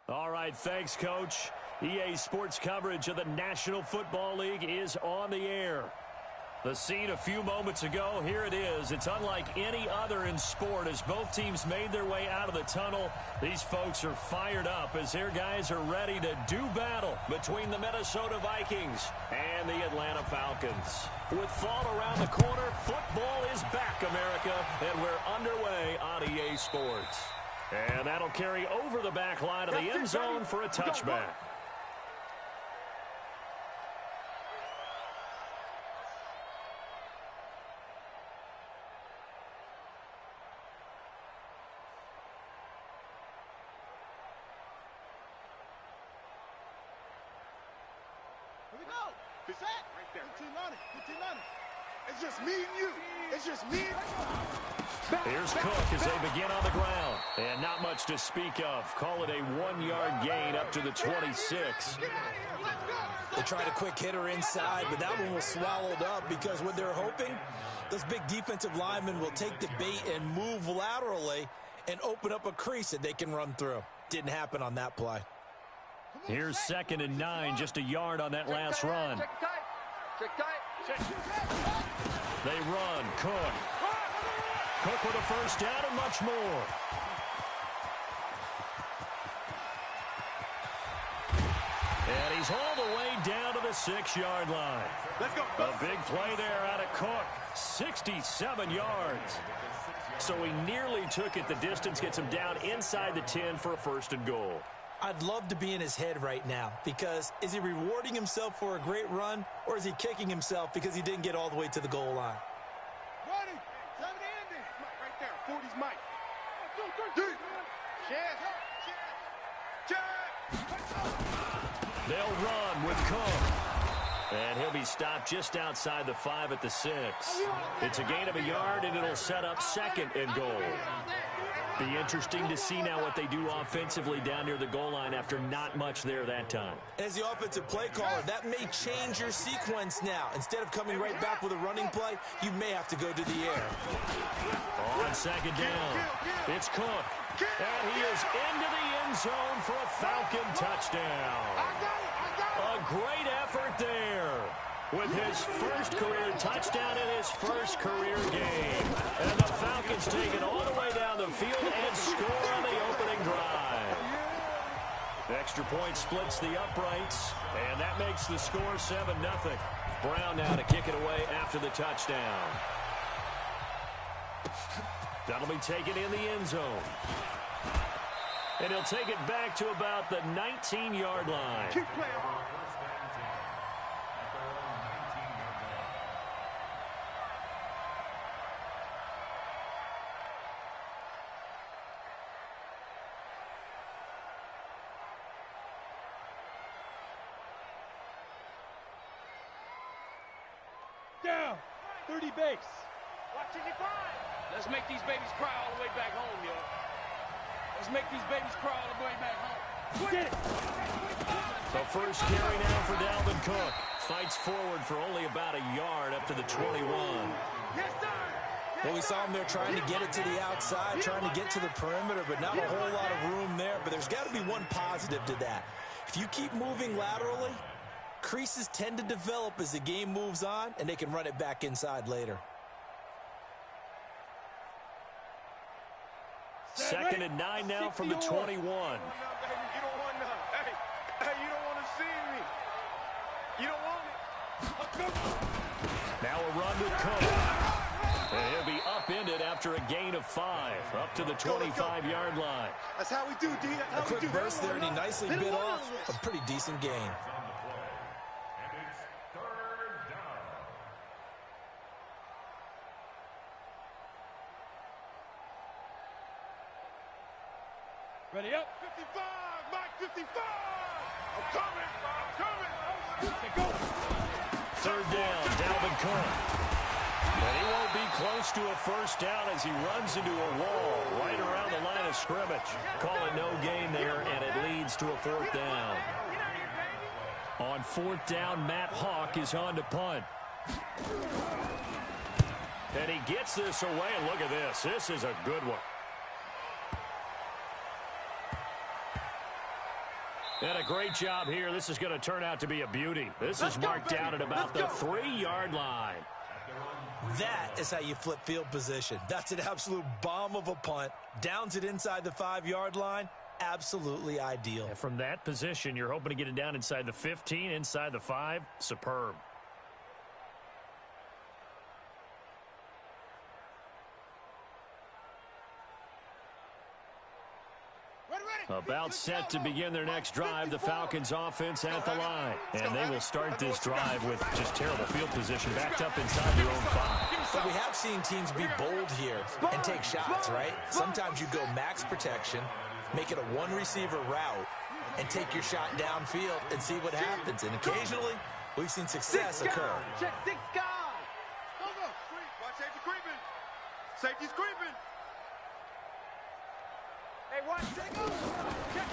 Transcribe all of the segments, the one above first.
All right, thanks, Coach. EA Sports coverage of the National Football League is on the air. The scene a few moments ago, here it is. It's unlike any other in sport as both teams made their way out of the tunnel. These folks are fired up as their guys are ready to do battle between the Minnesota Vikings and the Atlanta Falcons. With fall around the corner, football is back, America, and we're underway on EA Sports. And that'll carry over the back line of the end zone for a touchback. It's just me and you. It's just me and you. Here's Cook as they begin on the ground. And not much to speak of. Call it a 1-yard gain up to the 26. They tried a quick hitter inside, but that one was swallowed up because what they're hoping, those big defensive linemen will take the bait and move laterally and open up a crease that they can run through. Didn't happen on that play. Here's 2nd and 9, just a yard on that last run. They run. Cook. Cook with a first down and much more. And he's all the way down to the 6-yard line. Let's go. A big play there out of Cook. 67 yards. So he nearly took it the distance, gets him down inside the 10 for a 1st and goal. I'd love to be in his head right now because is he rewarding himself for a great run or is he kicking himself because he didn't get all the way to the goal line? Ready. 70 Andy. Right there. 40's Mike. They'll run with Cook. And he'll be stopped just outside the 5 at the 6. It's a gain of a yard, and it'll set up 2nd and goal. Be interesting to see now what they do offensively down near the goal line after not much there that time. As the offensive play caller, that may change your sequence now. Instead of coming right back with a running play, you may have to go to the air. On 2nd down, it's Cook. And he is into the end zone for a Falcon touchdown. A great effort there with his first career touchdown in his first career game. And the Falcons take it all the way down the field and score on the opening drive. Extra point splits the uprights, and that makes the score 7-0. Brown now to kick it away after the touchdown. That'll be taken in the end zone. And he'll take it back to about the 19-yard line. Keep playing. Down. 30 base. Watch it, let's make these babies cry all the way back home, yo. Let's make these babies cry all the way back home. Get it. The first carry now for Dalvin Cook. Fights forward for only about a yard up to the 21. Yes, sir. Well, we saw him there trying to get it to the outside, trying to get to the perimeter, but not a whole lot of room there. But there's got to be one positive to that. If you keep moving laterally, creases tend to develop as the game moves on, and they can run it back inside later. 2nd and 9 now from the 21. You don't want none. Hey, you don't want to see me. You don't want it. Now a run with Cook. And he'll be upended after a gain of 5, up to the 25-yard line. That's how we do, D. That's how A quick we do. burst there, and he nicely bit off a pretty decent gain. Ready up. 55. Mike, 55. I'm coming. Go. 3rd down, Dalvin Cook. And he won't be close to a first down as he runs into a wall right around the line of scrimmage. Call it no gain there, and it leads to a 4th down. On 4th down, Matt Hawk is on to punt. And he gets this away, and look at this. This is a good one. And a great job here. This is going to turn out to be a beauty. This is marked down at about the 3-yard line. That is how you flip field position. That's an absolute bomb of a punt. Downs it inside the 5-yard line. Absolutely ideal. And from that position, you're hoping to get it down inside the 15, inside the 5. Superb. About set to begin their next drive, the Falcons offense at the line. And they will start this drive with just terrible field position, backed up inside their own 5. But we have seen teams be bold here and take shots, right? Sometimes you go max protection, make it a one-receiver route, and take your shot downfield and see what happens. And occasionally, we've seen success occur. Check 6 guys. Go. Watch safety creeping. Safety's creeping. Hey, watch.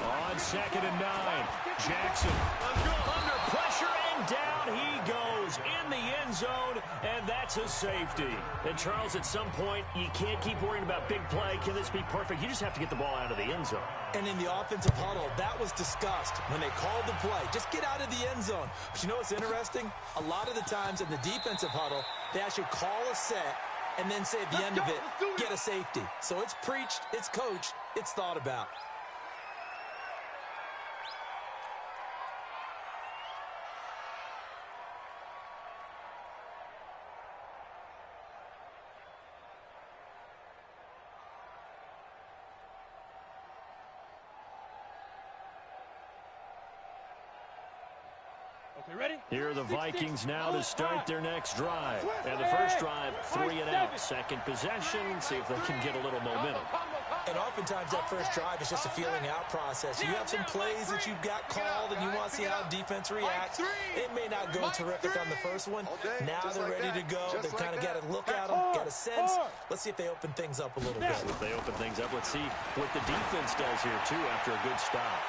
On 2nd and 9, Jackson under pressure, and down he goes in the end zone, and that's a safety. And Charles, at some point, you can't keep worrying about big play. Can this be perfect? You just have to get the ball out of the end zone. And in the offensive huddle, that was discussed when they called the play. Just get out of the end zone. But you know what's interesting? A lot of the times in the defensive huddle, they actually call a set and then say at the end of it, get a safety. So it's preached, it's coached, it's thought about. Ready? Here are the Vikings now to start their next drive. And the first drive, 3 and out. Second possession, see if they can get a little momentum. And oftentimes that first drive is just a feeling out process. You have some plays that you've got called and you want to see how defense reacts. It may not go terrific on the first one. Now they're ready to go. They've kind of got to look at them, got a sense. Let's see if they open things up a little bit. If they open things up, let's see what the defense does here, too, after a good stop.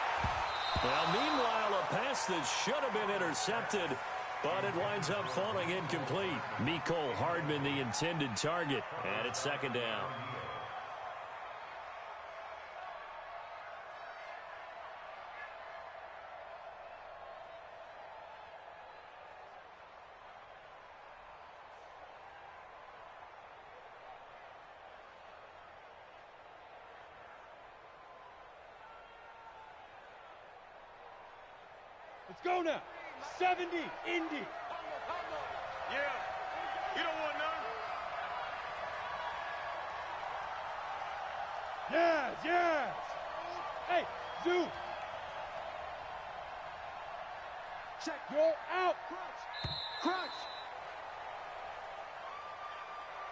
Well, meanwhile, a pass that should have been intercepted, but it winds up falling incomplete. Mecole Hardman, the intended target, and it's 2nd down. Let's go now. 70, Indy. Yeah. You don't want none. Yes. Hey, Zoo. Check. Go out. Crunch.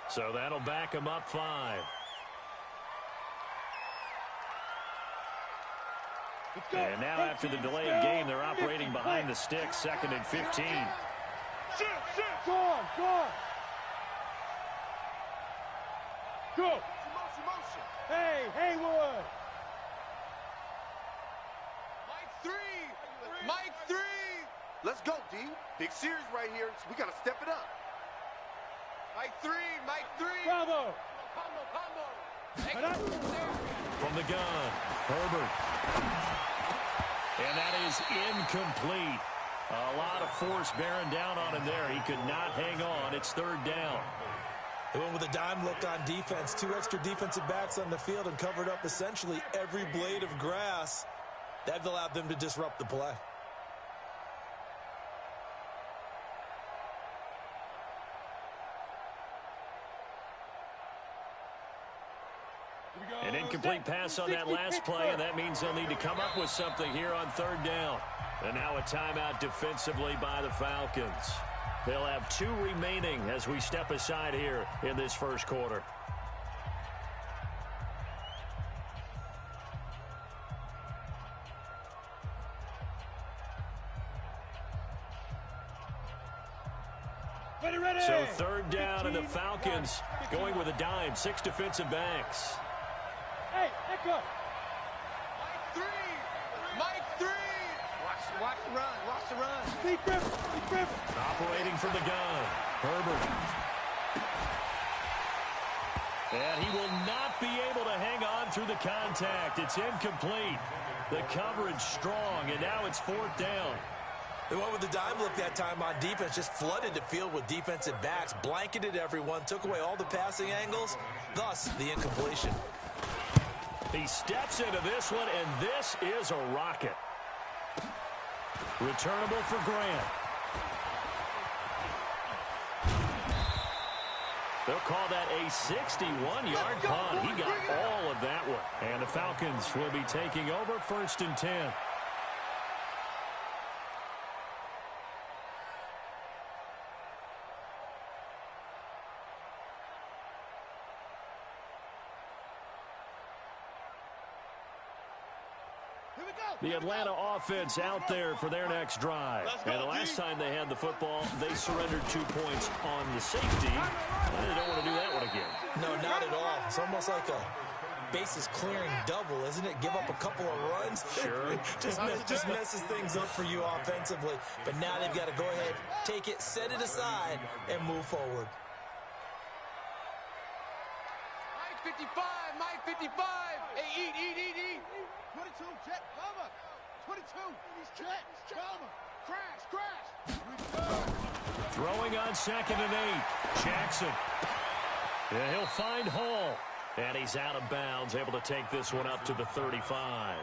So that'll back him up 5. And now after the delayed game, they're operating behind the sticks, 2nd and 15. Go on. Go. Motion. Hey, Haywood. Mike 3. Let's go, D. Big series right here. We got to step it up. Mike 3. Bravo. From the gun, Herbert. And that is incomplete. A lot of force bearing down on him there. He could not hang on. It's 3rd down. They went with a dime look on defense. 2 extra defensive backs on the field and covered up essentially every blade of grass. That allowed them to disrupt the play. An incomplete pass on that last play, and that means they'll need to come up with something here on 3rd down. And now a timeout defensively by the Falcons. They'll have 2 remaining as we step aside here in this first quarter. So 3rd down, and the Falcons going with a dime. 6 defensive backs. Hey, Echo. Mike 3. Watch the run. Steve Griffin. Operating from the gun, Herbert. And he will not be able to hang on through the contact. It's incomplete. The coverage strong, and now it's 4th down. They went with the dime look that time on defense, just flooded the field with defensive backs, blanketed everyone, took away all the passing angles, thus the incompletion. He steps into this one, and this is a rocket. Returnable for Grant. They'll call that a 61-yard punt. He got all of that one. And the Falcons will be taking over 1st and 10. The Atlanta offense out there for their next drive. And the last time they had the football, they surrendered 2 points on the safety. And they don't want to do that one again. No, not at all. It's almost like a bases clearing double, isn't it? Give up a couple of runs. Sure. just messes things up for you offensively. But now they've got to go ahead, take it, set it aside, and move forward. Mike 55, Mike 55. Hey, eat. 22, jet, cover. 22, he's jet, cover. Crash. Throwing on 2nd and 8. Jackson. And he'll find Hall. And he's out of bounds, able to take this one up to the 35.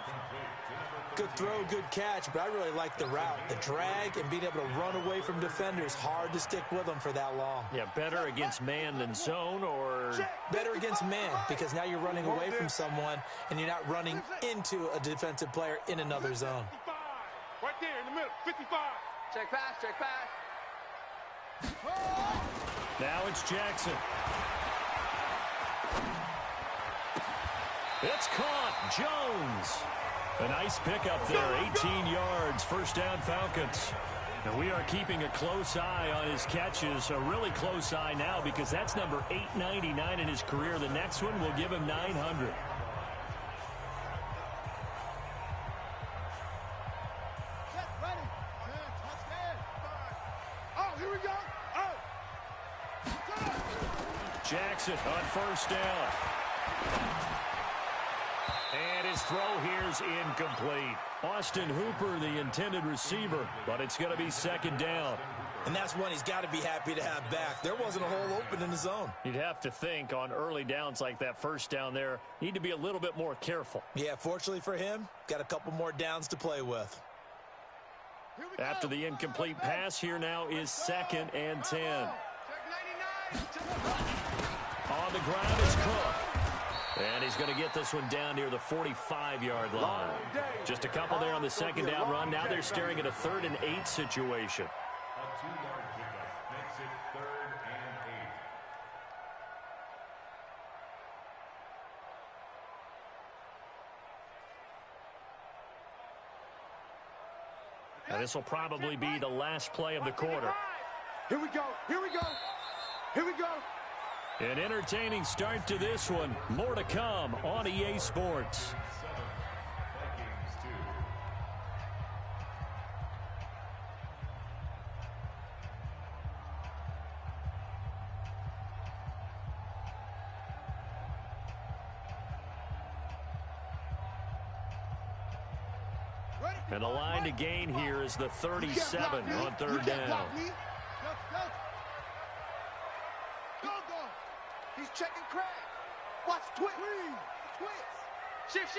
Good throw, good catch, but I really like the route. The drag and being able to run away from defenders. Hard to stick with them for that long. Yeah, better against man than zone, or better against man, because now you're running away from someone and you're not running into a defensive player in another zone. 55. Right there in the middle. 55. Check pass. Now it's Jackson. It's caught. Jones. A nice pickup there. 18 yards. 1st down, Falcons. And we are keeping a close eye on his catches. A really close eye now, because that's number 899 in his career. The next one will give him 900. Here we go. Jackson on 1st down. And his throw here's incomplete. Austin Hooper, the intended receiver, but it's going to be 2nd down. And that's one he's got to be happy to have back. There wasn't a hole open in the zone. You'd have to think on early downs like that 1st down there, need to be a little bit more careful. Yeah, fortunately for him, got a couple more downs to play with. After the incomplete pass, here now is 2nd and 10. On the ground is Cook. And he's going to get this one down near the 45-yard line. Just a couple there on the 2nd down run. Now they're staring at a 3rd and 8 situation. A 2-yard pickup makes it 3rd and 8. Now this will probably be the last play of the quarter. Here we go. An entertaining start to this one. More to come on EA Sports. And the line to gain here is the 37 on 3rd down. He's checking Craig. Watch twist. Shift.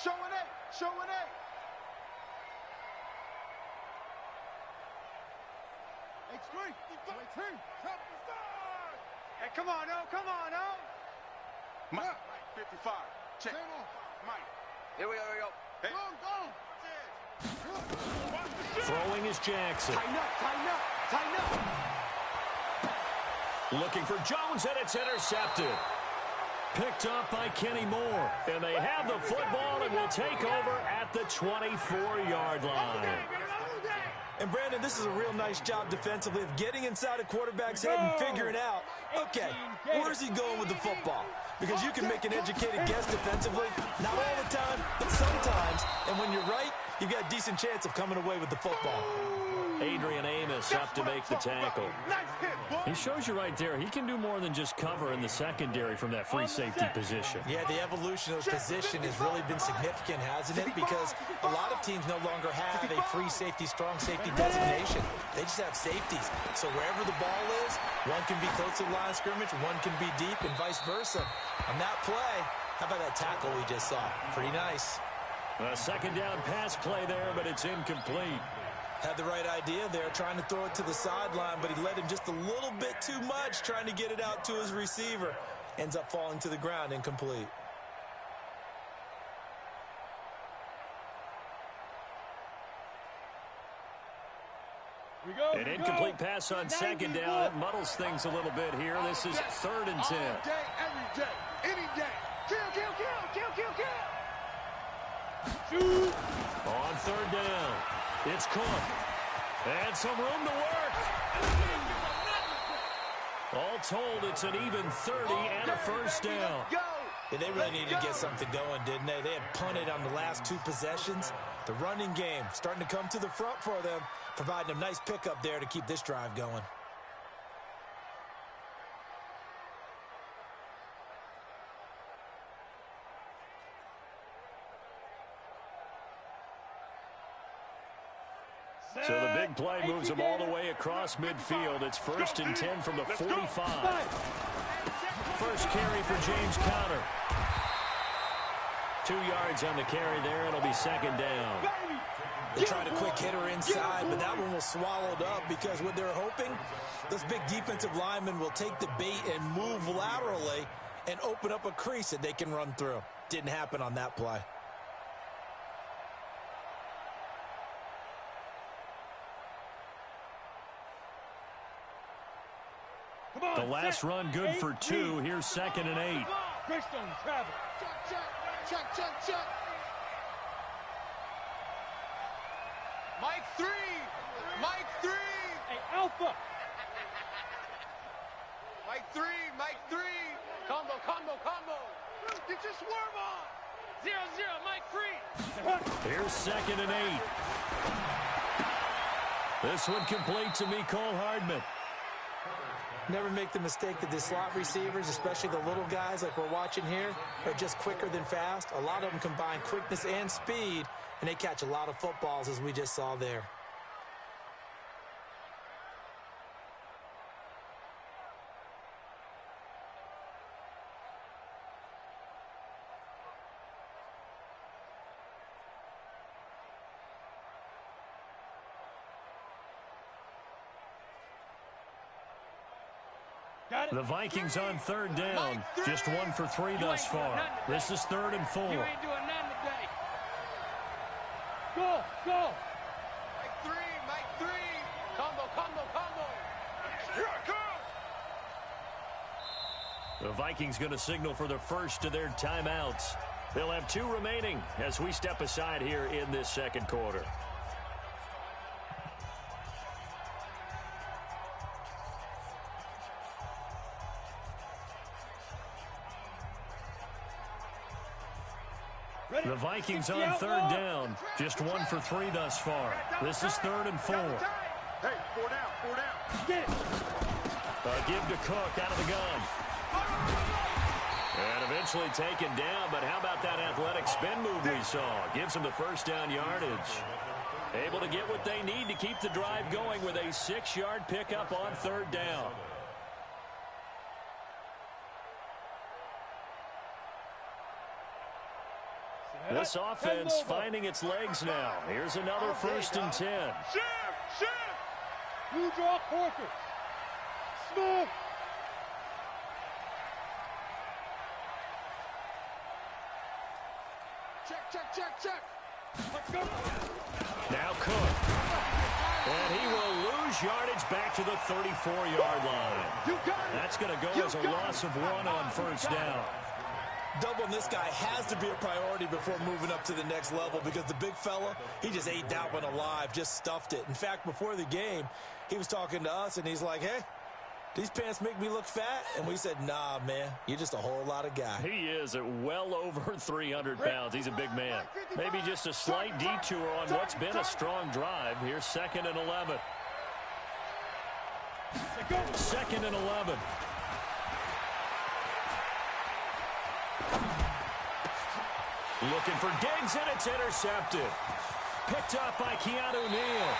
Showing A. H3. Hey, come on, oh. Mike 55. Check. Mike. Here we go. Hey. Go. Throwing is Jackson. Tighten up. Looking for Jones, and it's intercepted. Picked up by Kenny Moore. And they have the football and will take over at the 24-yard line. And, Brandon, this is a real nice job defensively of getting inside a quarterback's head and figuring out, okay, where's he going with the football? Because you can make an educated guess defensively, not all the time, but sometimes. And when you're right, you've got a decent chance of coming away with the football. Adrian Amos up to make the tackle. He shows you right there, he can do more than just cover in the secondary from that free safety position. Yeah, the evolution of position has really been significant, hasn't it? Because a lot of teams no longer have a free safety, strong safety designation. They just have safeties. So wherever the ball is, one can be close to the line of scrimmage, one can be deep, and vice versa. On that play, how about that tackle we just saw? Pretty nice. A second down pass play there, but it's incomplete. Had the right idea there, trying to throw it to the sideline, but he led him just a little bit too much, trying to get it out to his receiver. Ends up falling to the ground, incomplete. An incomplete pass on second down. It muddles things a little bit here. This is 3rd and 10. All day, every day, any day. Kill, kill, kill, kill, kill, kill. Shoot. On 3rd down, it's Cook. And some room to work. All told, it's an even 30 and a first down. Yeah, they really needed to get something going, didn't they? They had punted on the last 2 possessions. The running game starting to come to the front for them, providing a nice pickup there to keep this drive going. So the big play moves them all the way across midfield. It's 1st and 10 from the 45. First carry for James Conner. 2 yards on the carry there. It'll be 2nd down. They tried a quick hitter inside, but that one was swallowed up because what they're hoping, those big defensive linemen will take the bait and move laterally and open up a crease that they can run through. Didn't happen on that play. The last run good for 2. Here's 2nd and 8. Check, check, check, check. Mike 3. Mike 3. Hey, Alpha. Mike 3. Mike 3. Combo, combo, combo. Get your swerve on. 0-0, Mike 3. Here's 2nd and 8. This one complete to Mecole Hardman. Never make the mistake that the slot receivers, especially the little guys like we're watching here, are just quicker than fast. A lot of them combine quickness and speed, and they catch a lot of footballs, as we just saw there. The Vikings on 3rd down. Just 1 for 3 thus far. This is 3rd and 4. You ain't doing nothing today. Go, go. Mike 3. Mike 3. Combo, combo, combo. Here I come. The Vikings going to signal for the first of their timeouts. They'll have 2 remaining as we step aside here in this 2nd quarter. The Vikings on 3rd down. Just 1 for 3 thus far. This is 3rd and 4. Hey, 4 down, 4 down. Get it. A give to Cook out of the gun. And eventually taken down, but how about that athletic spin move we saw? Gives them the first down yardage. Able to get what they need to keep the drive going with a 6-yard pickup on 3rd down. This offense finding its legs now. Here's another 1st and 10. Shift, shift. You draw Corker. Smith. Check, check, check, check. Let's go. Now Cook. And he will lose yardage back to the 34-yard line. That's going to go as a loss of 1 on 1st down. Doubling this guy has to be a priority before moving up to the next level because the big fella, he just ate that one alive, just stuffed it. In fact, before the game, he was talking to us, and he's like, hey, these pants make me look fat? And we said, nah, man, you're just a whole lot of guy. He is at well over 300 pounds. He's a big man. Maybe just a slight detour on what's been a strong drive. Here's 2nd and 11. 2nd and 11. Looking for Diggs, and it's intercepted. Picked up by Keanu Neal.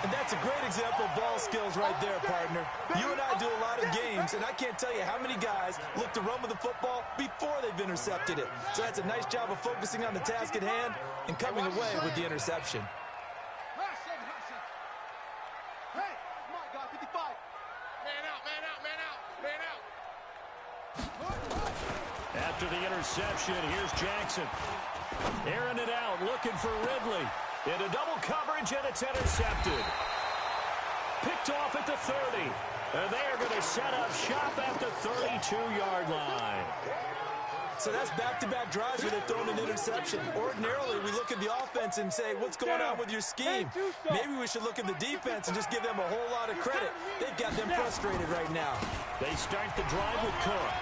And that's a great example of ball skills right there, partner. You and I do a lot of games, and I can't tell you how many guys look to run with the football before they've intercepted it. So that's a nice job of focusing on the task at hand and coming away with the interception. Hey, my God, 55. Man out, man out, man out, man out. After the interception, here's Jackson. Airing it out, looking for Ridley. Into double coverage, and it's intercepted. Picked off at the 30. And they are going to set up shop at the 32-yard line. So that's back-to-back drives where they've thrown an interception. Ordinarily, we look at the offense and say, what's going on with your scheme? Maybe we should look at the defense and just give them a whole lot of credit. They've got them frustrated right now. They start the drive with Cook.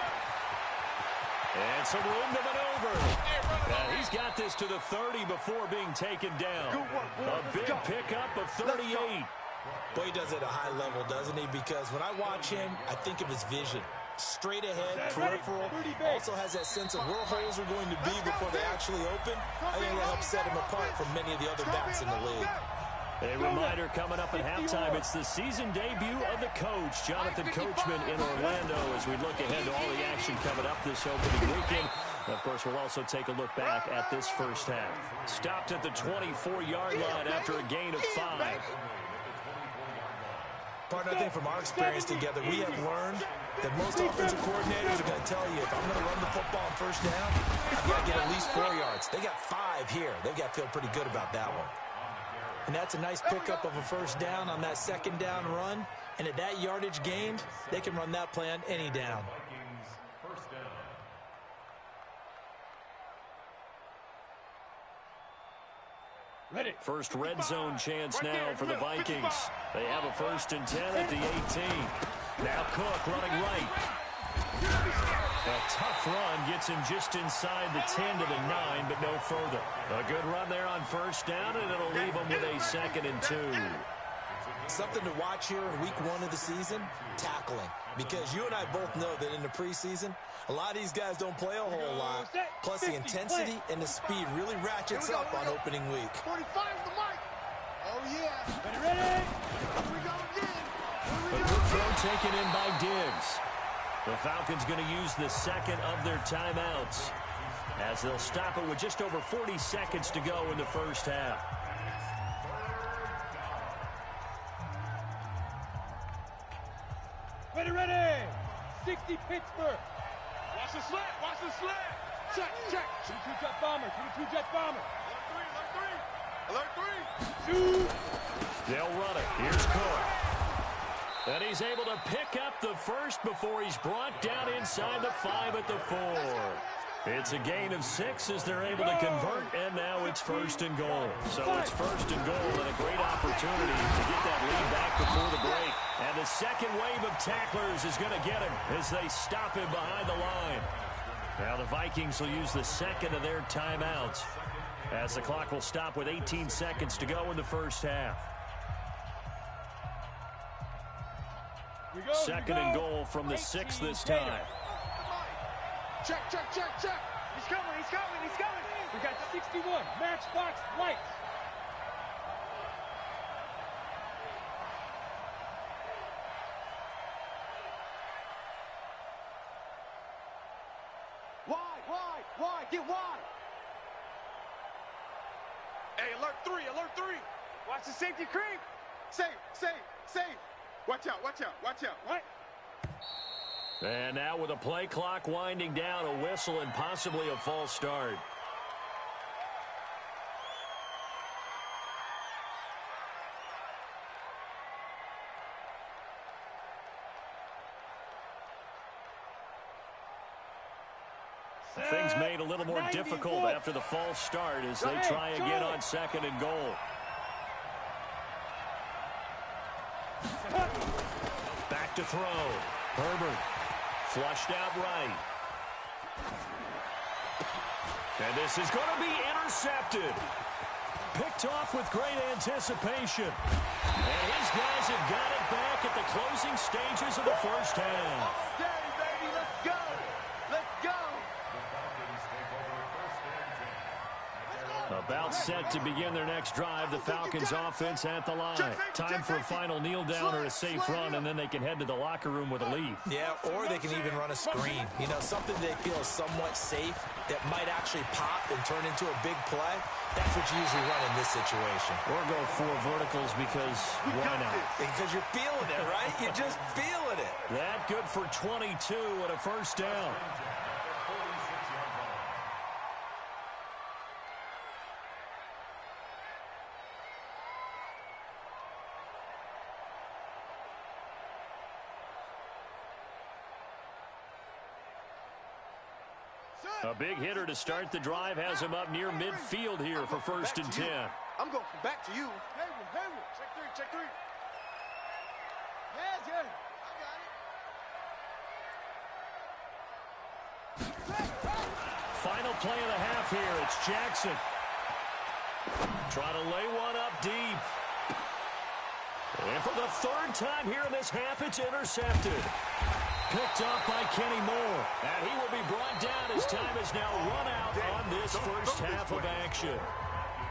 And some room to maneuver. And he's got this to the 30 before being taken down. A big pickup of 38. Boy, he does it at a high level, doesn't he? Because when I watch him, I think of his vision. Straight ahead, peripheral, also has that sense of where holes are going to be before they actually open. I think that helps set him apart from many of the other backs in the league. A reminder coming up at halftime, it's the season debut of the coach, Jonathan Coachman in Orlando, as we look ahead to all the action coming up this opening weekend. Of course, we'll also take a look back at this first half. Stopped at the 24-yard line after a gain of 5. Partner, I think from our experience together, we have learned that most offensive coordinators are going to tell you, if I'm going to run the football on first down, I've got to get at least 4 yards. They got 5 here. They've got to feel pretty good about that one. And that's a nice pickup of a first down on that second down run. And at that yardage gained, they can run that play on any down. Ready. First red zone chance now for the Vikings. They have a 1st and 10 at the 18. Now Cook running right. A tough run gets him just inside the 10 to the 9, but no further. A good run there on first down, and it'll leave him with a 2nd and 2. Something to watch here in week 1 of the season, tackling. Because you and I both know that in the preseason, a lot of these guys don't play a whole lot. Plus the intensity and the speed really ratchets up on opening week. 45 with the mic. Oh, yeah. Ready? Here we go again. A good throw taken in by Diggs. The Falcons going to use the 2nd of their timeouts as they'll stop it with just over 40 seconds to go in the first half. Ready. 60 Pittsburgh. Watch the slant. Watch the slant. Check. 22-jet bomber. 22-jet bomber. Alert 3. Shoot. They'll run it. Here's Cook. And he's able to pick up the first before he's brought down inside the 5 at the 4. It's a gain of 6 as they're able to convert, and now it's 1st and goal. So it's 1st and goal and a great opportunity to get that lead back before the break. And the second wave of tacklers is going to get him as they stop him behind the line. Now the Vikings will use the 2nd of their timeouts as the clock will stop with 18 seconds to go in the first half. 2nd and goal from the 6 this time. Check. He's coming. We got 61. Matchbox lights. Wide. Get wide. Hey, alert 3. Watch the safety creep. Safe. Watch out. Right. And now with a play clock winding down, a whistle and possibly a false start. Things made a little more difficult after the false start as they try again on 2nd and goal. throw. Herbert flushed out right. And this is going to be intercepted. Picked off with great anticipation. And his guys have got it back at the closing stages of the first half. Okay, baby, let's go. Let's go. About set to begin their next drive. The Falcons offense at the line. Time for a final kneel down or a safe run, and then they can head to the locker room with a lead. Yeah, or they can even run a screen. You know, something they feel is somewhat safe that might actually pop and turn into a big play. That's what you usually run in this situation. Or go for verticals because why not? Because you're feeling it, right? You're just feeling it. That good for 22 and a first down. A big hitter to start the drive has him up near midfield here for first and 10. I'm going back to you. Hayward. Check three. Yeah. I got it. Final play of the half here. It's Jackson. Trying to lay one up deep. And for the third time here in this half, it's intercepted. Picked off by Kenny Moore. And he will be brought down as time is now run out on this first half of action.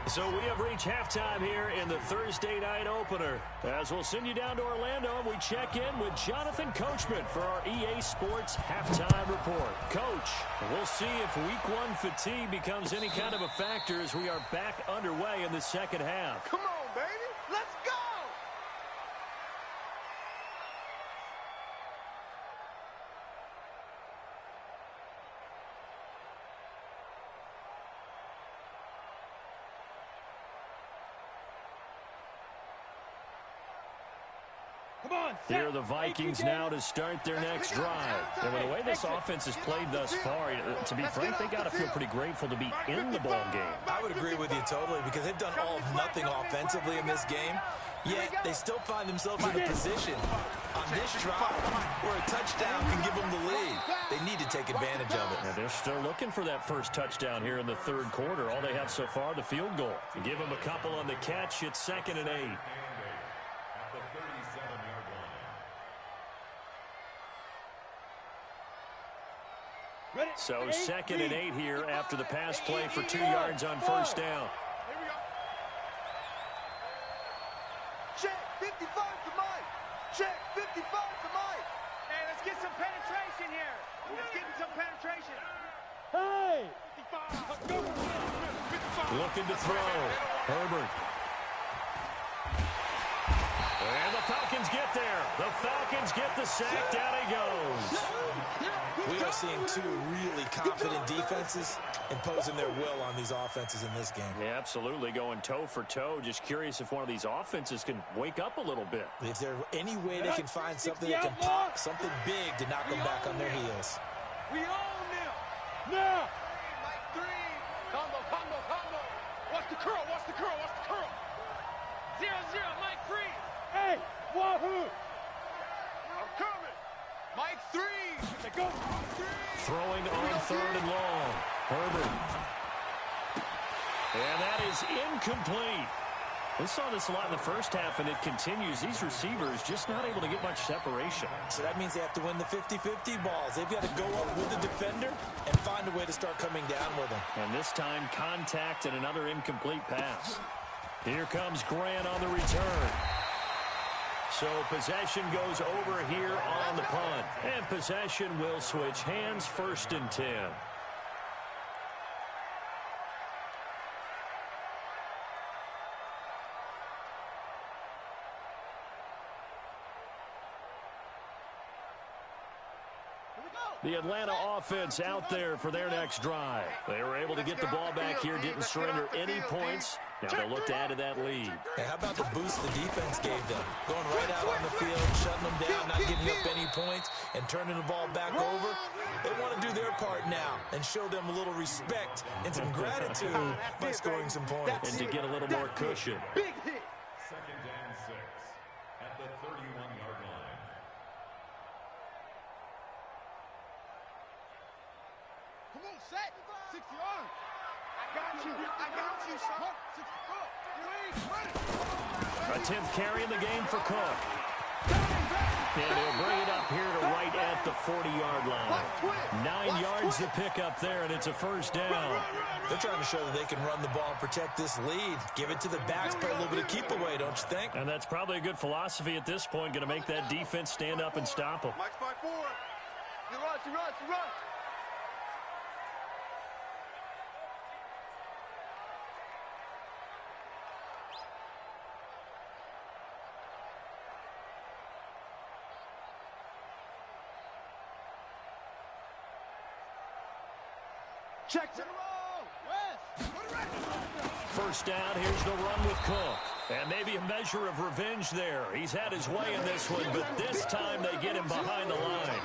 So we have reached halftime here in the Thursday night opener. As we'll send you down to Orlando, and we check in with Jonathan Coachman for our EA Sports halftime report. Coach, we'll see if week one fatigue becomes any kind of a factor as we are back underway in the second half. Come on, baby. Let's go. Here are the Vikings now to start their next drive. And with the way this offense has played thus far, to be frank, they got to feel pretty grateful to be in the ball game. I would agree with you totally because they've done all of nothing offensively in this game, yet they still find themselves in a position on this drive where a touchdown can give them the lead. They need to take advantage of it. And they're still looking for that first touchdown here in the third quarter. All they have so far, the field goal. Give them a couple on the catch. It's 2nd and 8. So 2nd and 8 here after the pass play for 2 yards on first down. Here we go. Check 55 for Mike. Check 55 for Mike. Hey, let's get some penetration here. Let's get some penetration. Hey. 55. Looking to throw. Herbert. And the Falcons get there. The Falcons get the sack. Down he goes. We are seeing two really confident defenses imposing their will on these offenses in this game. Yeah, absolutely. Going toe for toe. Just curious if one of these offenses can wake up a little bit. Is there any way they can find something that can pop, something big to knock them back on their heels? We own them. Now. Mike 3. Combo. Watch the curl. 0-0, Mike 3. Hey, wahoo. I'm coming. Mike 3. Go. Throwing on 3rd and long. Herbert. And that is incomplete. We saw this a lot in the first half, and it continues. These receivers just not able to get much separation. So that means they have to win the 50-50 balls. They've got to go up with the defender and find a way to start coming down with them. And this time, contact and another incomplete pass. Here comes Grant on the return. So possession goes over here on the punt. And possession will switch hands, 1st and 10. The Atlanta offense out there for their next drive. They were able to get the ball back here, didn't surrender any points. Now they'll look to add to that lead. Hey, how about the boost the defense gave them? Going right out on the field, shutting them down, not giving up any points, and turning the ball back over. They want to do their part now and show them a little respect and some gratitude by scoring some points. And to get a little more cushion. Big hit. 2nd and 6 at the 31-yard line. you, son. A 10th carry in the game for Cook. And he'll bring it up here to right at the 40-yard line. 9 yards to pick up there, and it's a first down. They're trying to show that they can run the ball and protect this lead. Give it to the backs, play a little bit of keep away, don't you think? And that's probably a good philosophy at this point, going to make that defense stand up and stop them. Mike's by 4. You rush. Check to the roll. First down, here's the run with Cook. And maybe a measure of revenge there. He's had his way in this one, but this time they get him behind the line.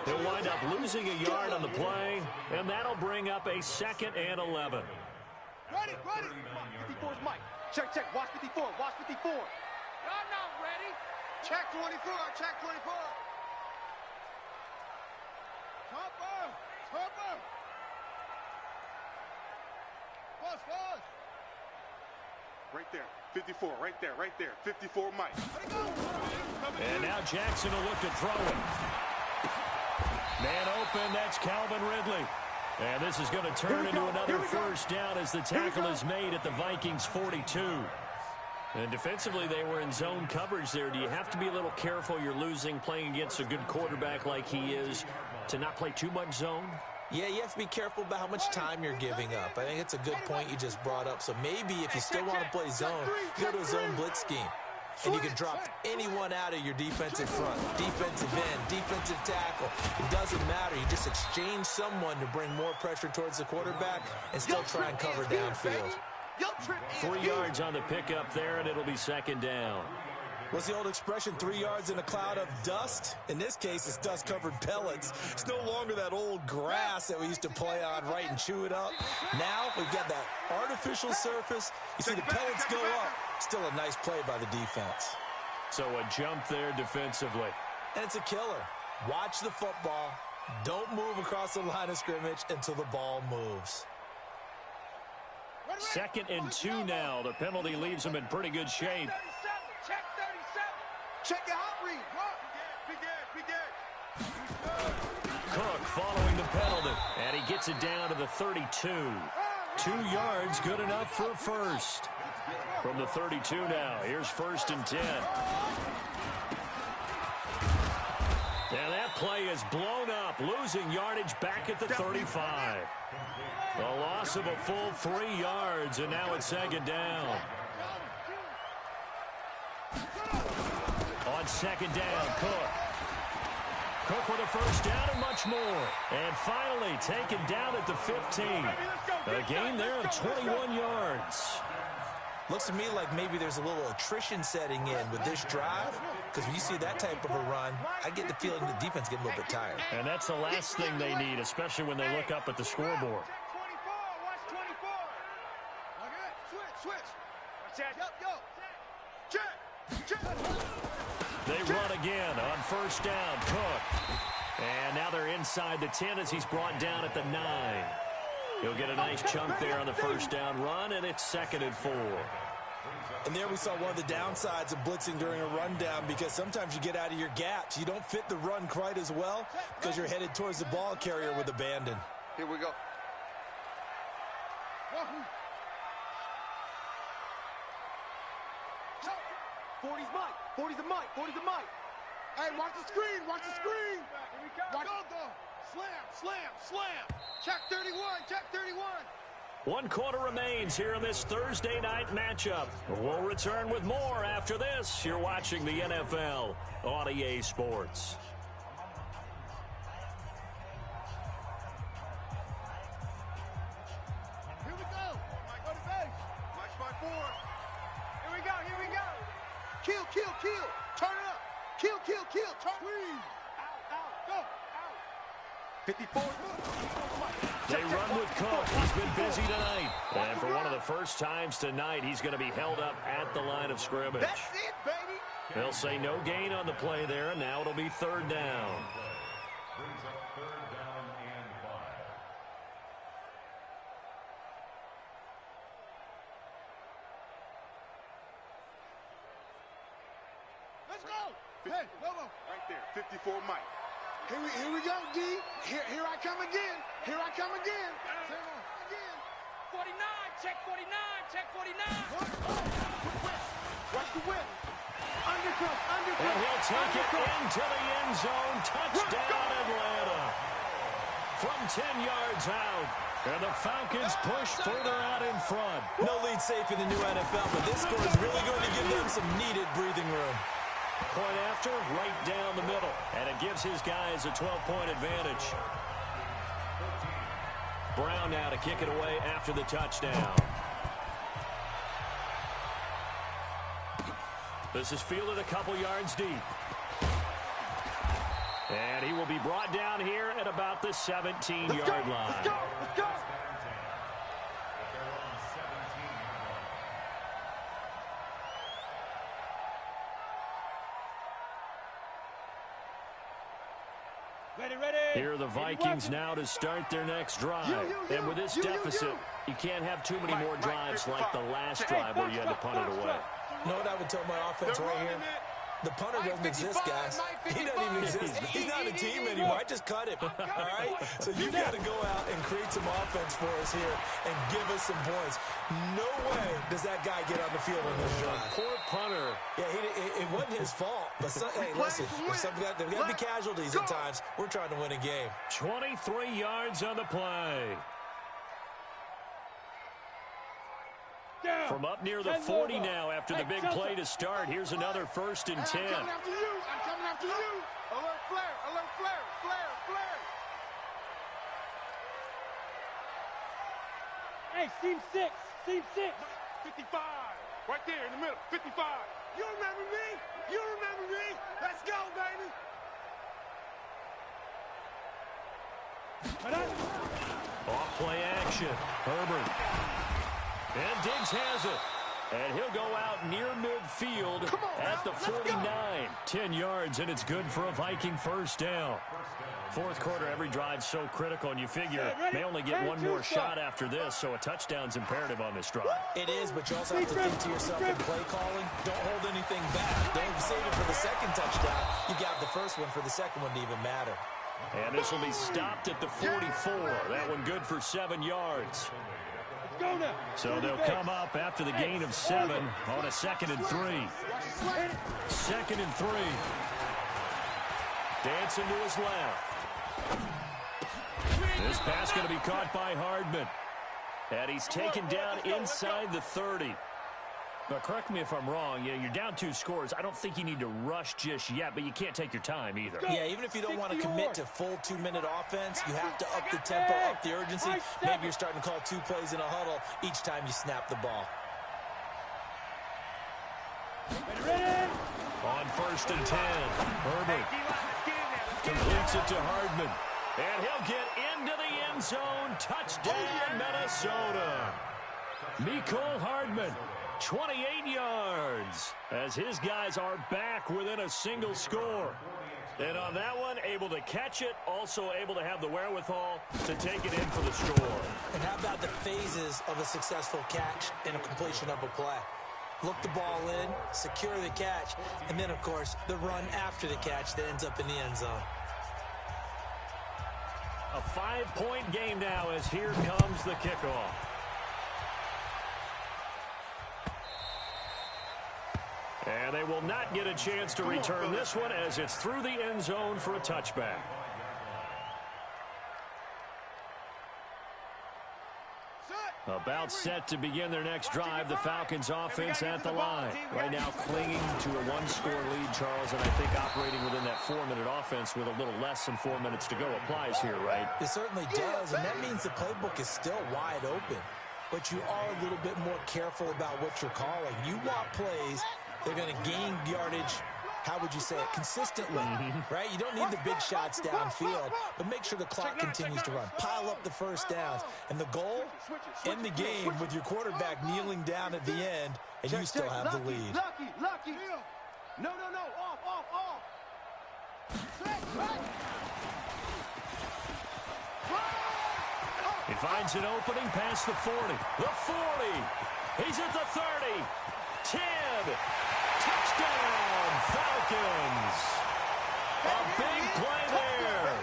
He'll wind up losing a yard on the play, and that'll bring up a 2nd and 11. Ready. 54's Mike. Check. Watch 54. Y'all not ready. Check 24. Topper. Buzz. Right there. 54. Right there. 54 Mike. And now Jackson will look to throw it. Man open, that's Calvin Ridley. And this is going to turn into another first down as the tackle is made at the Vikings 42. And defensively, they were in zone coverage there. Do you have to be a little careful? You're losing, playing against a good quarterback like he is, to not play too much zone? Yeah, you have to be careful about how much time you're giving up. I think it's a good point you just brought up. So maybe if you still want to play zone, go to a zone blitz scheme. And you can drop anyone out of your defensive front, defensive end, defensive tackle. It doesn't matter. You just exchange someone to bring more pressure towards the quarterback and still try and cover downfield. 3 yards on the pickup there, and it'll be 2nd down. What's the old expression, 3 yards in a cloud of dust? In this case, it's dust-covered pellets. It's no longer that old grass that we used to play on, right, and chew it up. Now we've got that artificial surface. You see the pellets go up. Still a nice play by the defense. So a jump there defensively. And it's a killer. Watch the football. Don't move across the line of scrimmage until the ball moves. 2nd and 2 now. The penalty leaves them in pretty good shape. Check 37. Check your hot read. Cook following the penalty, and he gets it down to the 32. 2 yards, good enough for a first. From the 32 now, here's 1st and 10. And that play is blown up, losing yardage back at the 35. A loss of a full 3 yards, and now it's 2nd down. On 2nd down, Cook with a first down and much more. And finally taken down at the 15. A gain there of 21 yards. Looks to me like maybe there's a little attrition setting in with this drive, because when you see that type of a run, I get the feeling the defense getting a little bit tired. And that's the last thing they need, especially when they look up at the scoreboard. They run again on first down, Cook. And now they're inside the 10 as he's brought down at the 9. He'll get a nice chunk there on the first down run, and it's 2nd and 4. And there we saw one of the downsides of blitzing during a rundown, because sometimes you get out of your gaps. You don't fit the run quite as well because you're headed towards the ball carrier with abandon. Here we go. 40's Mike. 40's the Mike. 40's the Mike. Hey, watch the screen. Watch the screen. Here we go. Go. Slam. Check 31. Check 31. 1 quarter remains here in this Thursday night matchup. We'll return with more after this. You're watching the NFL on EA Sports. Here we go. Mike, go to base. Mike's by 4. Here we go. Kill. Turn it up. Kill. Turn. Out. Go. Out. 54. They run with Cook. He's been busy tonight. And for one of the first times tonight, he's going to be held up at the line of scrimmage. That's it, baby. They'll say no gain on the play there, and now it'll be 3rd down. Brings up 3rd down and 5. Let's go. Hey, Lobo. Right there, 54 Mike. Here we go, D. Here I come again. Here I come again. Say it on. Again. 49, check 49, check 49. Watch the whip. Undercut. And he'll take it into the end zone. Touchdown, Atlanta. From 10 yards out. And the Falcons push further out in front. No lead safe in the new NFL, but this score is really going to give them some needed breathing room. Point after, right down the middle. And it gives his guys a 12-point advantage. Brown now to kick it away after the touchdown. This is fielded a couple yards deep. And he will be brought down here at about the 17-yard line. Let's go. Ready. Here are the Vikings now to start their next drive. And with this deficit, you can't have too many more drives like the last drive where you had to punt it away. You know what I would tell my offense right here? The punter doesn't exist, guys. He doesn't even exist. He's not a team anymore. I just cut him. All right? So you got to go out and create some offense for us here and give us some points. No way does that guy get on the field in this drive. Poor punter. Yeah, it wasn't his fault. But hey, listen, there's got to be casualties at times. We're trying to win a game. 23 yards on the play. From up near the 40 now after the big play to start. Here's another 1st and 10. I'm coming after you. Alert flare. Hey, seam 6. 55. Right there in the middle, 55. You remember me? Let's go, baby. Off play action. Herbert. And Diggs has it. And he'll go out near midfield at the 49. 10 yards, and it's good for a Viking first down. Fourth quarter, every drive's so critical, and you figure may only get one more shot after this, so a touchdown's imperative on this drive. It is, but you also have to think to yourself in play calling, don't hold anything back. Don't save it for the second touchdown. You got the first one for the second one to even matter. And this will be stopped at the 44. That one good for 7 yards. So they'll come up after the gain of 7 on a 2nd and 3. 2nd and 3. Dancing to his left. This pass going to be caught by Hardman. And he's taken down inside the 30. But correct me if I'm wrong, you're down 2 scores. I don't think you need to rush just yet, but you can't take your time either. Yeah, even if you don't want to commit to full 2-minute offense, you have to up the tempo, up the urgency. Maybe you're starting to call 2 plays in a huddle each time you snap the ball. On 1st and 10, Herbert completes it to Hardman. And he'll get into the end zone. Touchdown, Minnesota. Mecole Hardman. 28 yards as his guys are back within a single score. And on that one, able to catch it, also able to have the wherewithal to take it in for the score. And how about the phases of a successful catch and a completion of a play? Look the ball in, secure the catch, and then, of course, the run after the catch that ends up in the end zone. A 5-point game now as here comes the kickoff. And they will not get a chance to return this one as it's through the end zone for a touchback. About set to begin their next drive, the Falcons offense at the line. Right now clinging to a 1-score lead, Charles, and I think operating within that 4-minute offense with a little less than 4 minutes to go applies here, right? It certainly does, and that means the playbook is still wide open. But you are a little bit more careful about what you're calling. You want plays they're going to gain yardage, how would you say it, consistently, right? You don't need the big shots downfield, but make sure the clock continues to run. Pile up the first downs. And the goal, end the game with your quarterback kneeling down at the end, and you still have the lead. Lucky. No. Off. He finds an opening past the 40. The 40. He's at the 30. 10. Touchdown, Falcons. A big play there.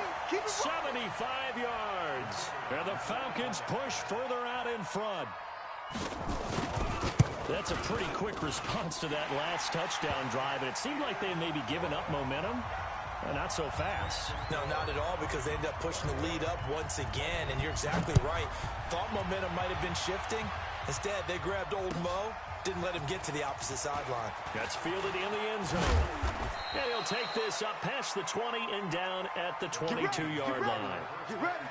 75 yards. And the Falcons push further out in front. That's a pretty quick response to that last touchdown drive. And it seemed like they may be giving up momentum. Not so fast. No, not at all, because they end up pushing the lead up once again. And you're exactly right. Thought momentum might have been shifting. Instead, they grabbed old Mo. Didn't let him get to the opposite sideline. That's fielded in the end zone. And he'll take this up past the 20 and down at the 22-yard line. Get ready.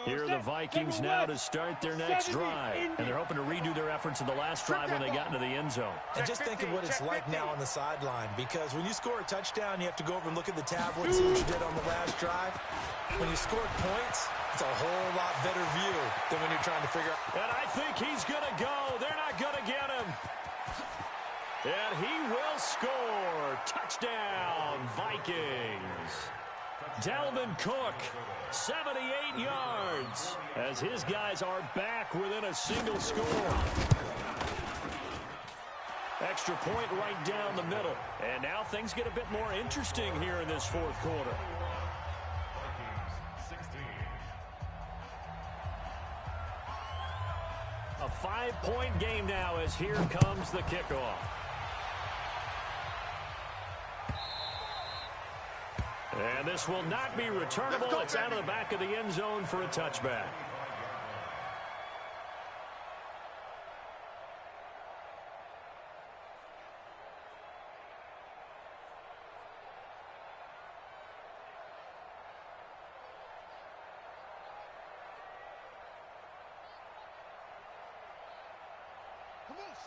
Here are the Vikings now to start their next drive. And they're hoping to redo their efforts in the last drive when they got into the end zone. And just think of what it's like now on the sideline, because when you score a touchdown, you have to go over and look at the tablet, see what you did on the last drive. When you scored points, it's a whole lot better view than when you're trying to figure out. And I think he's going to go. They're not going to get him. And he will score. Touchdown, Vikings. Dalvin Cook, 78 yards, as his guys are back within a single score. Extra point right down the middle. And now things get a bit more interesting here in this fourth quarter. A 5-point game now as here comes the kickoff. And this will not be returnable. It's out of the back of the end zone for a touchback.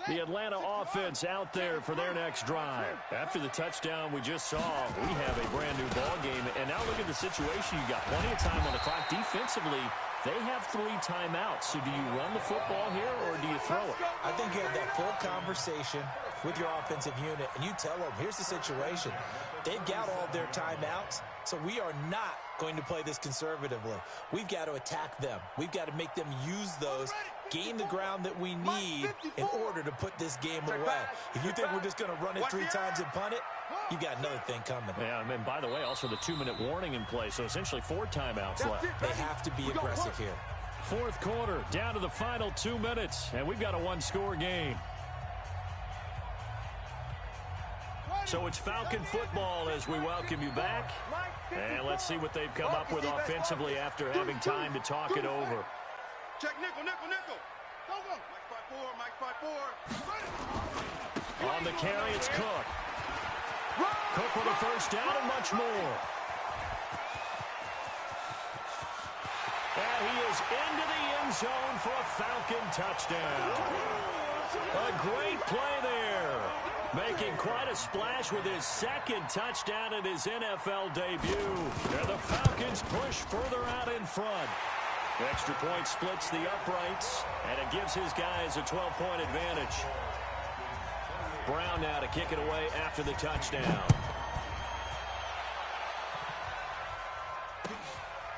The Atlanta offense out there for their next drive. After the touchdown we just saw, we have a brand-new ball game. And now look at the situation. You got plenty of time on the clock. Defensively, they have 3 timeouts. So do you run the football here or do you throw it? I think you have that full conversation with your offensive unit, and you tell them, here's the situation. They've got all their timeouts, so we are not going to play this conservatively. We've got to attack them. We've got to make them use those, gain the ground that we need in order to put this game away. If you think we're just going to run it 3 times and punt it, you got another thing coming. Yeah, and by the way, also the 2-minute warning in play, so essentially 4 timeouts left. They have to be aggressive here. Fourth quarter, down to the final 2 minutes, and we've got a 1-score game. So it's Falcon football as we welcome you back. And let's see what they've come up with offensively after having time to talk it over. Check nickel, nickel, nickel. Go, go. Mike 5-4, Mike 5-4. On the carry, it's Cook. Cook with a first down and much more. And he is into the end zone for a Falcon touchdown. A great play there. Making quite a splash with his second touchdown in his NFL debut. And the Falcons push further out in front. Extra point splits the uprights, and it gives his guys a 12-point advantage. Brown now to kick it away after the touchdown.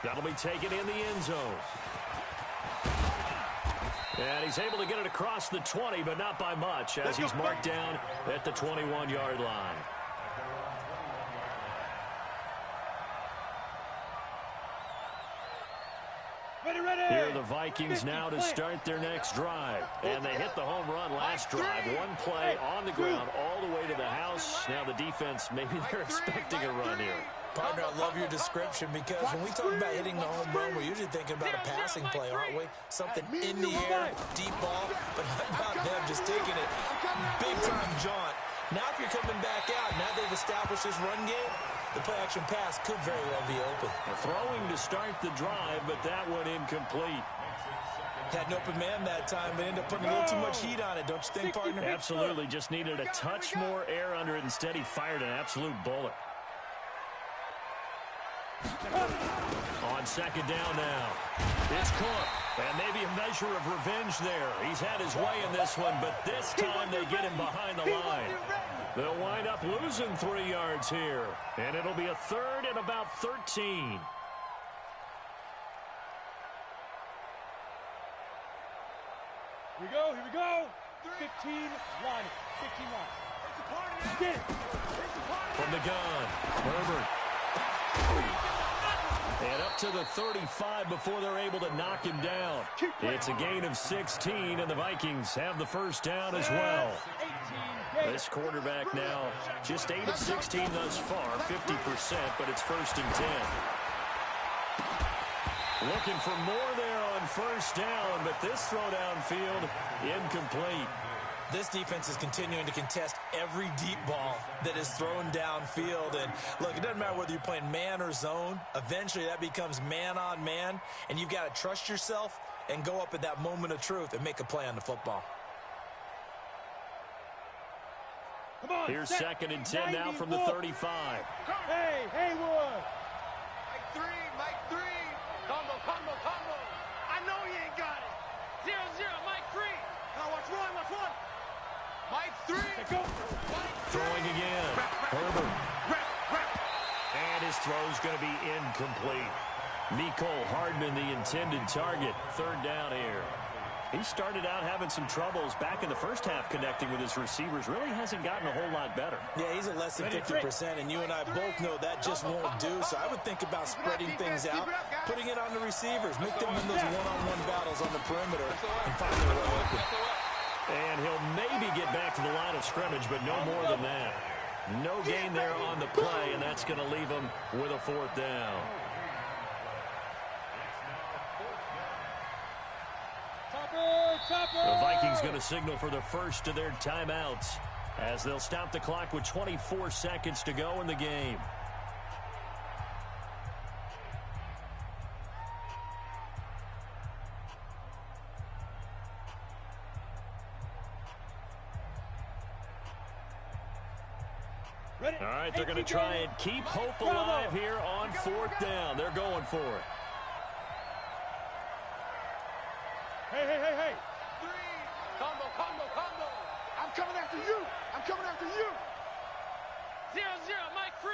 That'll be taken in the end zone. And he's able to get it across the 20, but not by much, as he's marked down at the 21-yard line. Here are the Vikings now to start their next drive. And they hit the home run last drive. One play on the ground all the way to the house. Now the defense, maybe they're expecting a run here. Partner, I love your description, because when we talk about hitting the home run, we're usually thinking about a passing play, aren't we? Something in the air, deep ball, but how about them just taking it big-time jaunt. Now if you're coming back out, now they've established this run game, the play-action pass could very well be open. Throwing to start the drive, but that one incomplete. Had an open man that time, but ended up putting a little too much heat on it, don't you think, partner? Absolutely, just needed a touch more air under it. Instead, he fired an absolute bullet. On second down now, it's Cook, and maybe a measure of revenge there. He's had his way in this one, but this time they get him behind the line. They'll wind up losing 3 yards here, and it'll be a third and about 13. Here we go. 15 line. 15 line. Get it. From the gun, Herbert. And up to the 35 before they're able to knock him down. It's a gain of 16, and the Vikings have the first down as well. This quarterback now just 8 of 16 thus far, 50%, but it's 1st and 10. Looking for more there on first down, but this throw downfield incomplete. This defense is continuing to contest every deep ball that is thrown downfield. And look, it doesn't matter whether you're playing man or zone. Eventually that becomes man on man, and you've got to trust yourself and go up at that moment of truth and make a play on the football. Come on, here's 2nd and 10 now from the 35. Hey, Haywood. Mike 3. Combo. I know you ain't got it. 0-0, Mike 3. Now watch one. Mike 3. Go. Throwing again. Herbert. And his throw's going to be incomplete. Mecole Hardman, the intended target. 3rd down here. He started out having some troubles back in the first half connecting with his receivers. Really hasn't gotten a whole lot better. Yeah, he's at less than 50%, and you and I both know that just won't do. So I would think about spreading things out, putting it on the receivers, make them win those one-on-one battles on the perimeter, and find their way open. And he'll maybe get back to the line of scrimmage, but no more than that. No gain there on the play, and that's going to leave him with a 4th down. The Vikings going to signal for the first of their timeouts as they'll stop the clock with 24 seconds to go in the game. All right, they're going to try and keep hope alive here on 4th down. They're going for it. Hey. 3. Combo. I'm coming after you. 0-0, Mike 3.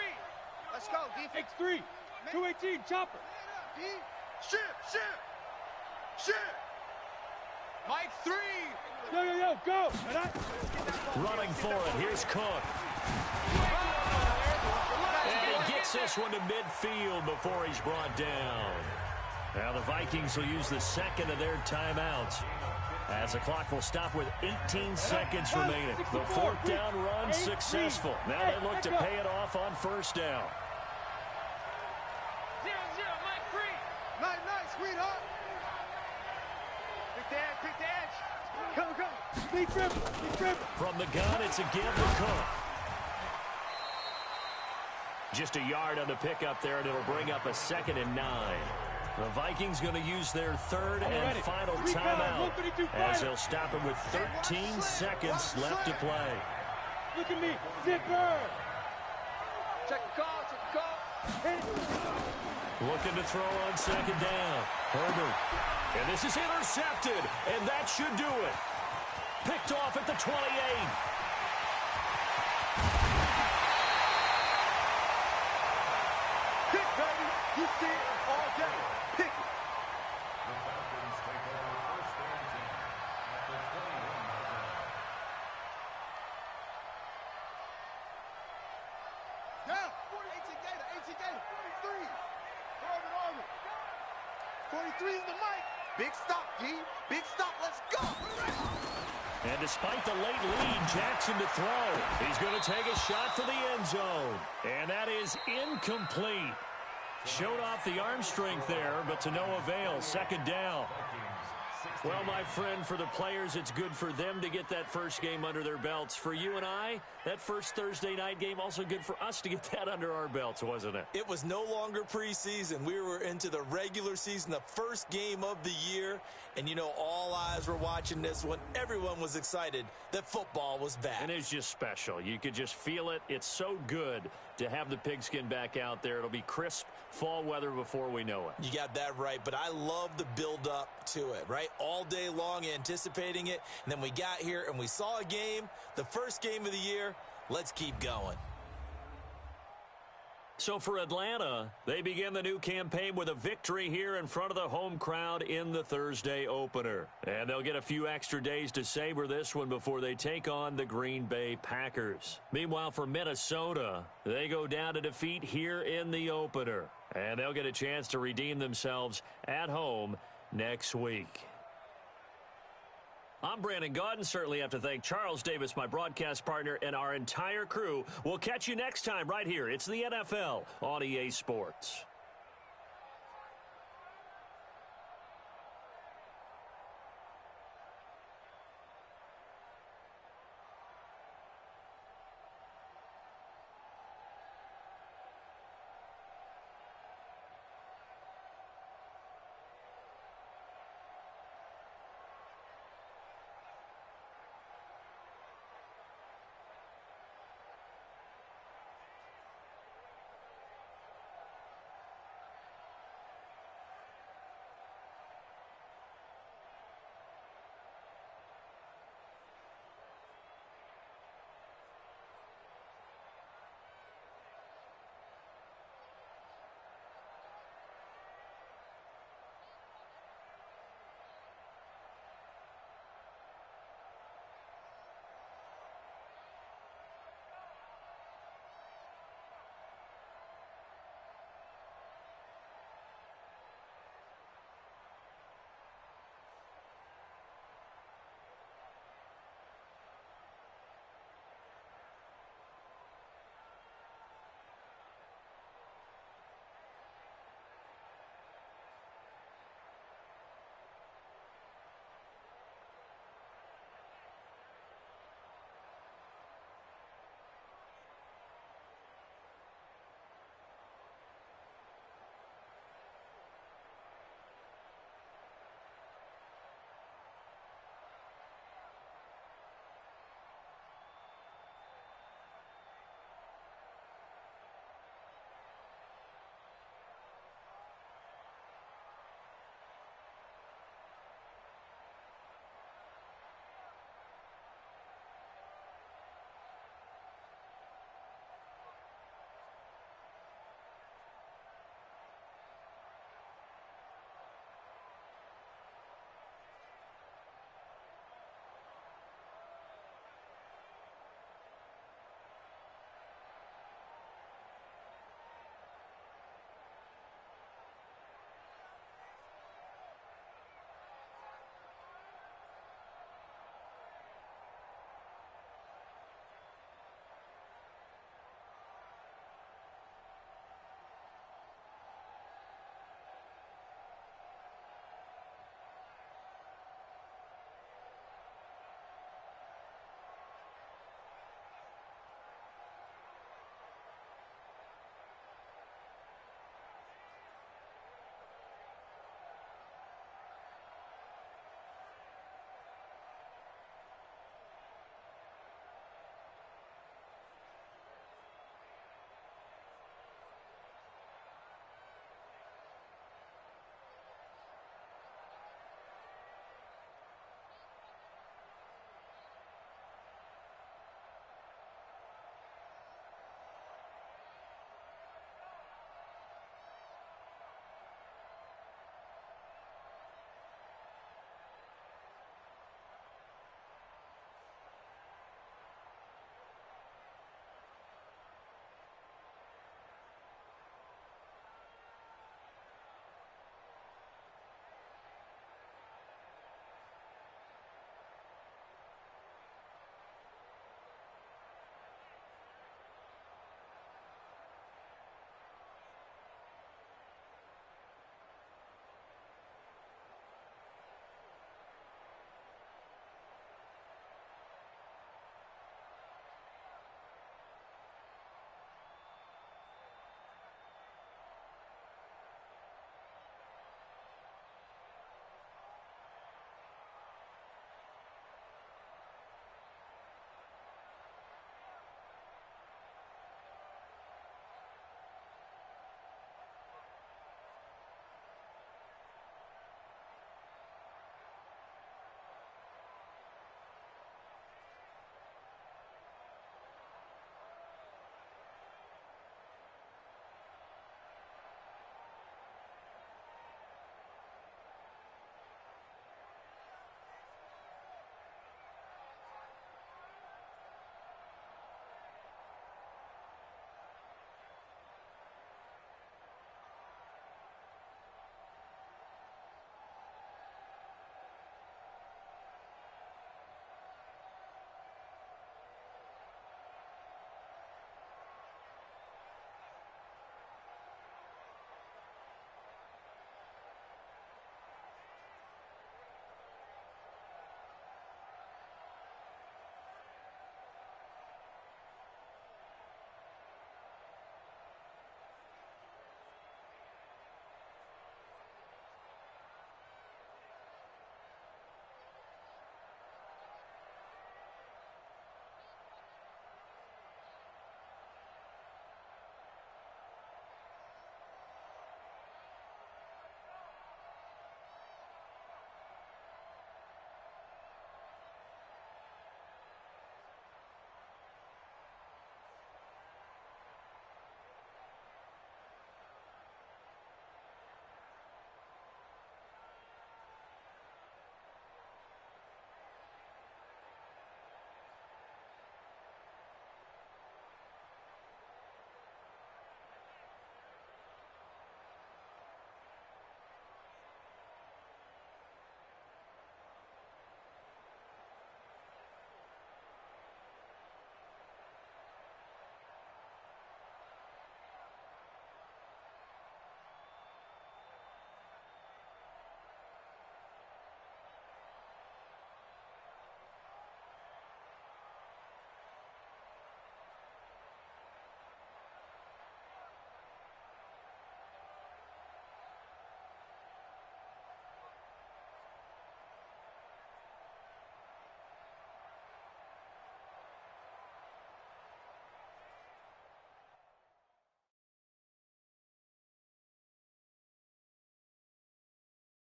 Let's go, defense. X3. 218, chopper. Shit. Mike 3. Yo, go. Running for it. Here's Cook. And he gets this one to midfield before he's brought down. Now the Vikings will use the 2nd of their timeouts as the clock will stop with 18 seconds remaining. The 4th down run successful. Now they look to pay it off on first down. 0-0, Mike 3. Nice, sweetheart. Pick the edge. Come. Speed dribble. From the gun, it's again to Cook. Just a yard on the pickup there, and it'll bring up a 2nd and 9. The Vikings going to use their 3rd and final timeout as they'll stop it with 13 seconds left to play. Look at me. Zipper. Check the call. Looking to throw on 2nd down. Herbert. And this is intercepted, and that should do it. Picked off at the 28. Pick, baby. You see it all day. Pick it. The Falcons take over 1st and 10 at the 21-yard line. Down. 18 Gator. 43. Throw it. 43 is the mic. Big stop, D. Big stop. Let's go. And despite the late lead, Jackson to throw. He's going to take a shot for the end zone. And that is incomplete. Showed off the arm strength there, but to no avail. 2nd down. Well, my friend, for the players, it's good for them to get that first game under their belts. For you and I, that first Thursday night game, also good for us to get that under our belts, wasn't it? It was no longer preseason. We were into the regular season, the first game of the year. And, you know, all eyes were watching this one. Everyone was excited that football was back. And it's just special. You could just feel it. It's so good to have the pigskin back out there. It'll be crisp fall weather before we know it. You got that right, but I love the build-up to it, right? All day long anticipating it, and then we got here and we saw a game, the first game of the year. Let's keep going. So for Atlanta, they begin the new campaign with a victory here in front of the home crowd in the Thursday opener. And they'll get a few extra days to savor this one before they take on the Green Bay Packers. Meanwhile, for Minnesota, they go down to defeat here in the opener. And they'll get a chance to redeem themselves at home next week. I'm Brandon Gaudin. Certainly have to thank Charles Davis, my broadcast partner, and our entire crew. We'll catch you next time right here. It's the NFL on EA Sports.